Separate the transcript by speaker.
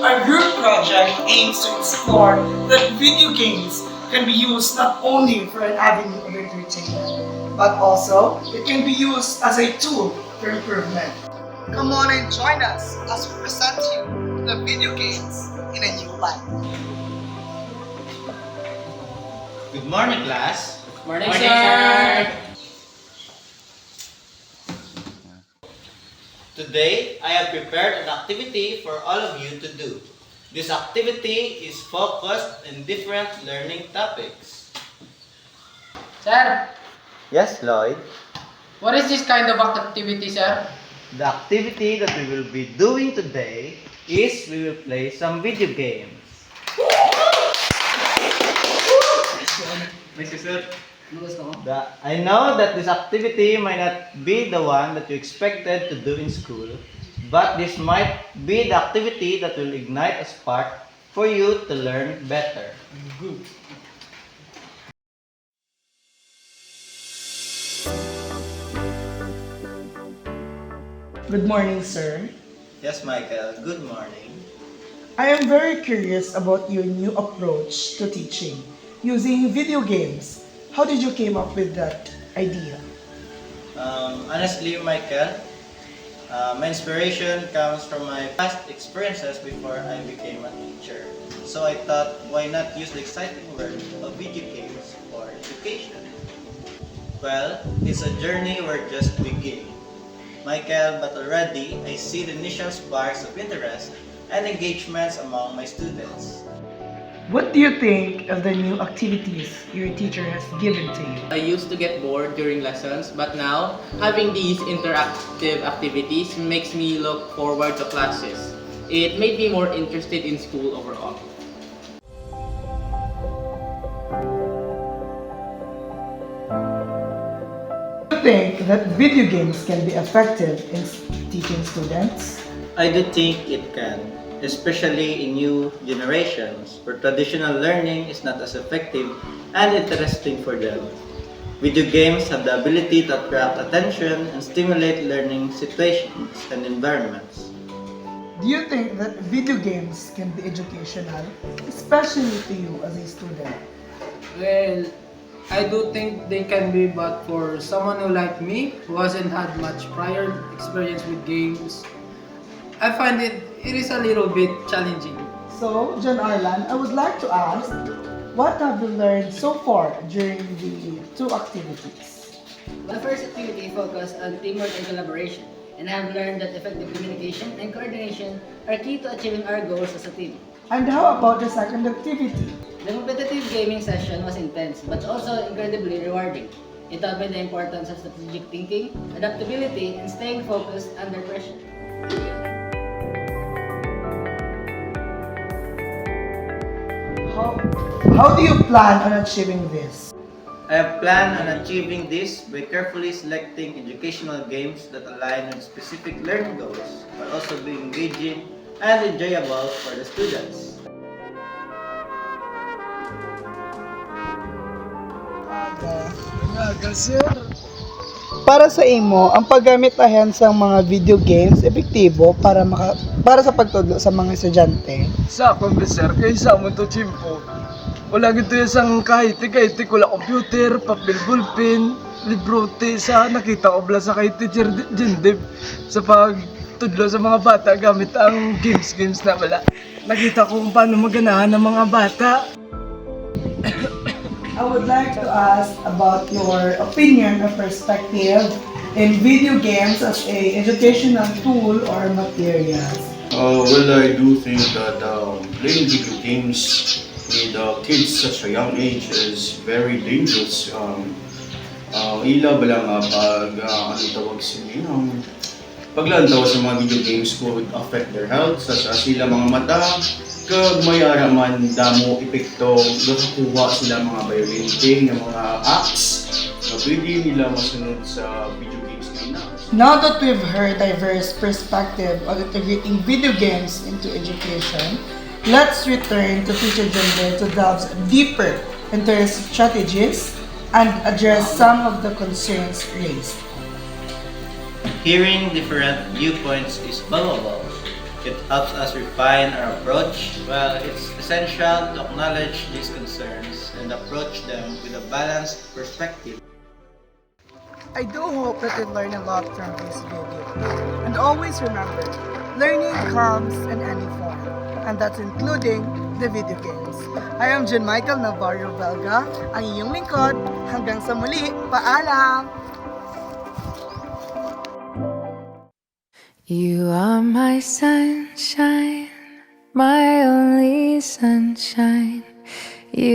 Speaker 1: Our group project aims to explore that video games can be used not only for an avenue of entertainment, but also it can be used as a tool for improvement. Come on and join us as we present to you the video games in a new light.
Speaker 2: Good morning, class.
Speaker 3: Morning, sir.
Speaker 2: Today, I have prepared an activity for all of you to do. This activity is focused on different learning topics.
Speaker 3: Sir,
Speaker 2: Yes, Lloyd.
Speaker 3: what is this kind of activity, sir?
Speaker 2: The activity that we will be doing today is we will play some video games. I know that this activity might not be the one that you expected to do in school, but this might be the activity that will ignite a spark for you to learn better.
Speaker 1: Good morning, sir.
Speaker 2: Yes, Michael. Good morning.
Speaker 1: I am very curious about your new approach to teaching using video games. How did you came up with that idea?
Speaker 2: Honestly, Michael, my inspiration comes from my past experiences before I became a teacher. So I thought, why not use the exciting world of video games for education? Well, it's a journey we're just beginning, Michael, but already I see the initial sparks of interest and engagements among my students.
Speaker 1: What do you think of the new activities your teacher has given to you?
Speaker 3: I used to get bored during lessons, but now having these interactive activities makes me look forward to classes. It made me more interested in school overall.
Speaker 1: Do you think that video games can be effective in teaching students?
Speaker 2: I do think it can, especially in new generations where traditional learning is not as effective and interesting for them. Video games have the ability to attract attention and stimulate learning situations and environments.
Speaker 1: Do you think that video games can be educational, especially to you as a student?
Speaker 4: Well, I do think they can be, but for someone who like me, who hasn't had much prior experience with games, I find it is a little bit challenging.
Speaker 1: So, John Arlan, I would like to ask, what have you learned so far during the two activities?
Speaker 5: My first activity focused on teamwork and collaboration, and I have learned that effective communication and coordination are key to achieving our goals as a team.
Speaker 1: And how about the second activity?
Speaker 5: The competitive gaming session was intense, but also incredibly rewarding. It taught me the importance of strategic thinking, adaptability, and staying focused under pressure.
Speaker 1: How do you plan on achieving this?
Speaker 2: I have planned on achieving this by carefully selecting educational games that align with specific learning goals, while also being engaging and enjoyable for the students.
Speaker 1: Para sa imo, ang paggamit ayan sa mga video games epektibo para sa pagtudlo sa mga estudyante.
Speaker 4: Sa akong sir, kay sa mo to chimpo. Wala gito yung kahit wala computer, papel, ballpen, libro, sa nakita ko bla sa kay teacher Jindip sa pagtudlo sa mga bata gamit ang games na wala. Nakita ko kung paano maganahan ng mga bata.
Speaker 1: I would like to ask about your opinion or perspective in video games as a educational tool or materials.
Speaker 6: Well, I do think that playing video games with kids such a young age is very dangerous. Ila ba lang pag ano tawag sila, paglantaw sa mga video games could affect their health, such as sila mga mata, kag may araman damo epekto, nakakuha sila mga violating ng mga apps na pwede nila masunod sa video games nila.
Speaker 1: Now that we've heard diverse perspective on integrating video games into education, let's return to Teacher Jumbe to delve deeper into his strategies and address some of the concerns raised.
Speaker 2: Hearing different viewpoints is valuable, It helps us refine our approach. Well, it's essential to acknowledge these concerns and approach them with a balanced perspective.
Speaker 1: I do hope that you learn a lot from this video. And always remember, learning comes in any form, and that's including the video games. I am John Michael Navarro Belga, ang iyong lingkod. Hanggang sa muli, paalam!
Speaker 7: You are my sunshine, my only sunshine. You